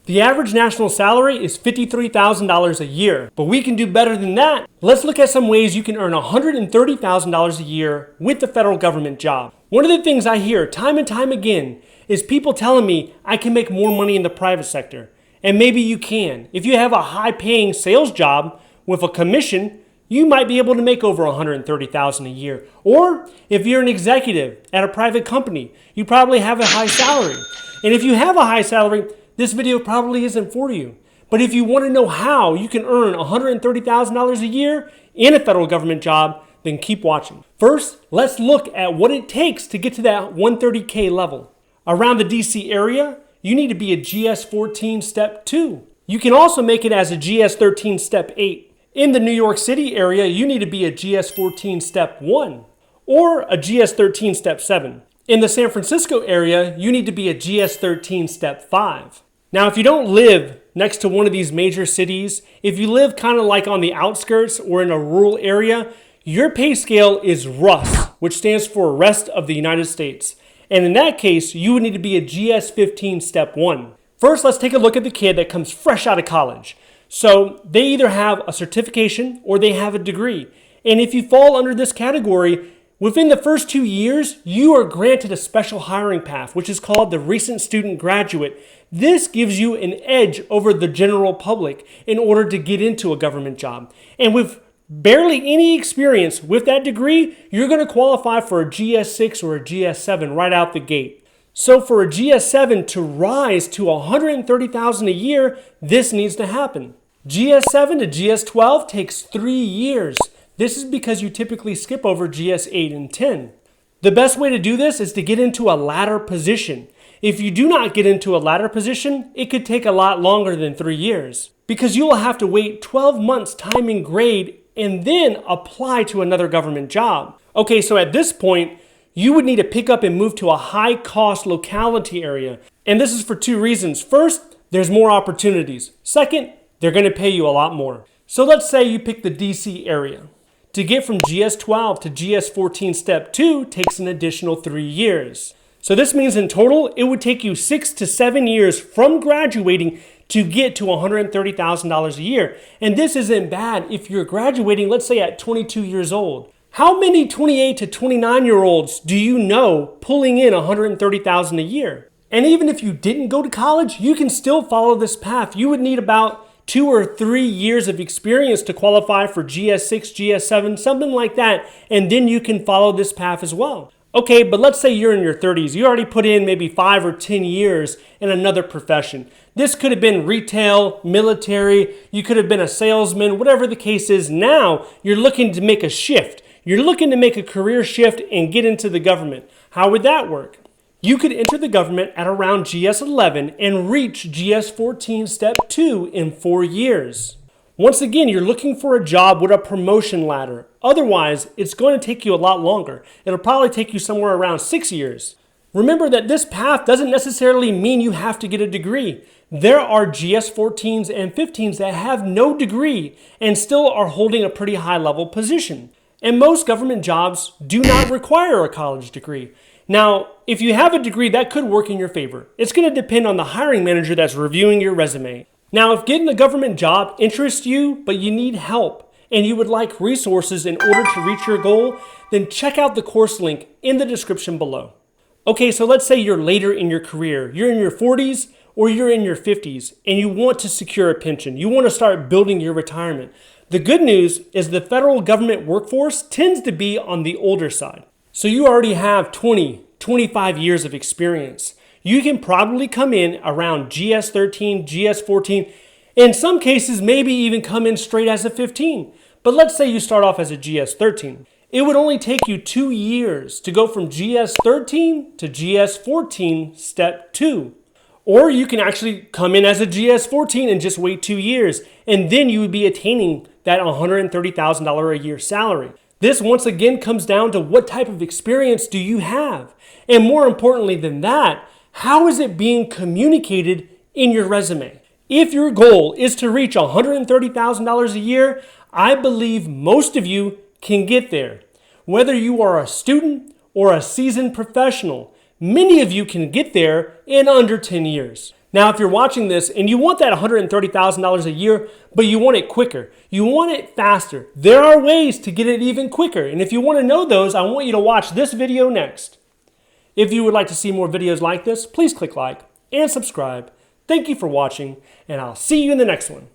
The average national salary is $53,000 a year, but we can do better than that. Let's look at some ways you can earn $130,000 a year with the federal government job. One of the things I hear time and time again is people telling me I can make more money in the private sector. And maybe you can. If you have a high-paying sales job with a commission, you might be able to make over $130,000 a year. Or if you're an executive at a private company, you probably have a high salary. And if you have a high salary, this video probably isn't for you. But if you want to know how you can earn $130,000 a year in a federal government job, then keep watching. First, let's look at what it takes to get to that $130K level. Around the DC area, you need to be a GS-14 Step 2. You can also make it as a GS-13 Step 8. In the New York City area, you need to be a GS-14 Step 1 or a GS-13 Step 7. In the San Francisco area, you need to be a GS-13 Step 5. Now, if you don't live next to one of these major cities, if you live kind of like on the outskirts or in a rural area, your pay scale is RUS, which stands for Rest of the United States. And in that case, you would need to be a GS-15 Step 1. First, let's take a look at the kid that comes fresh out of college. So they either have a certification or they have a degree. And if you fall under this category, within the first 2 years, you are granted a special hiring path, which is called the Recent Student Graduate. This gives you an edge over the general public in order to get into a government job. And with barely any experience with that degree, you're going to qualify for a GS6 or a GS7 right out the gate. So for a GS7 to rise to $130,000 a year, this needs to happen. GS7 to GS12 takes 3 years. This is because you typically skip over GS8 and 10. The best way to do this is to get into a ladder position. If you do not get into a ladder position, it could take a lot longer than 3 years because you will have to wait 12 months time and grade and then apply to another government job. Okay, so at this point, you would need to pick up and move to a high-cost locality area. And this is for 2 reasons. First, there's more opportunities. Second, they're going to pay you a lot more. So let's say you pick the DC area. To get from GS12 to GS14 Step 2 takes an additional 3 years. So this means in total, it would take you 6 to 7 years from graduating to get to $130,000 a year. And this isn't bad if you're graduating, let's say at 22 years old. How many 28 to 29-year-olds do you know pulling in $130,000 a year? And even if you didn't go to college, you can still follow this path. You would need about 2 or 3 years of experience to qualify for GS6, GS7, something like that, and then you can follow this path as well. Okay, but let's say you're in your 30s. You already put in maybe 5 or 10 years in another profession. This could have been retail, military, you could have been a salesman, whatever the case is. Now you're looking to make a shift. You're looking to make a career shift and get into the government. How would that work? You could enter the government at around GS11 and reach GS14 Step 2 in 4 years. Once again, you're looking for a job with a promotion ladder. Otherwise, it's going to take you a lot longer. It'll probably take you somewhere around 6 years. Remember that this path doesn't necessarily mean you have to get a degree. There are GS14s and 15s that have no degree and still are holding a pretty high level position. And most government jobs do not require a college degree. Now, if you have a degree, that could work in your favor. It's going to depend on the hiring manager that's reviewing your resume. Now, if getting a government job interests you, but you need help, and you would like resources in order to reach your goal, then check out the course link in the description below. Okay, so let's say you're later in your career. You're in your 40s or you're in your 50s, and you want to secure a pension. You want to start building your retirement. The good news is the federal government workforce tends to be on the older side. So you already have 20, 25 years of experience. You can probably come in around GS13, GS14, in some cases maybe even come in straight as a 15. But let's say you start off as a GS13. It would only take you 2 years to go from GS13 to GS14 Step 2. Or you can actually come in as a GS14 and just wait 2 years, and then you would be attaining that $130,000 a year salary. This once again comes down to what type of experience do you have? And more importantly than that, how is it being communicated in your resume? If your goal is to reach $130,000 a year, I believe most of you can get there. Whether you are a student or a seasoned professional, many of you can get there in under 10 years. Now, if you're watching this and you want that $130,000 a year, but you want it quicker, you want it faster, there are ways to get it even quicker. And if you want to know those, I want you to watch this video next. If you would like to see more videos like this, please click like and subscribe. Thank you for watching, and I'll see you in the next one.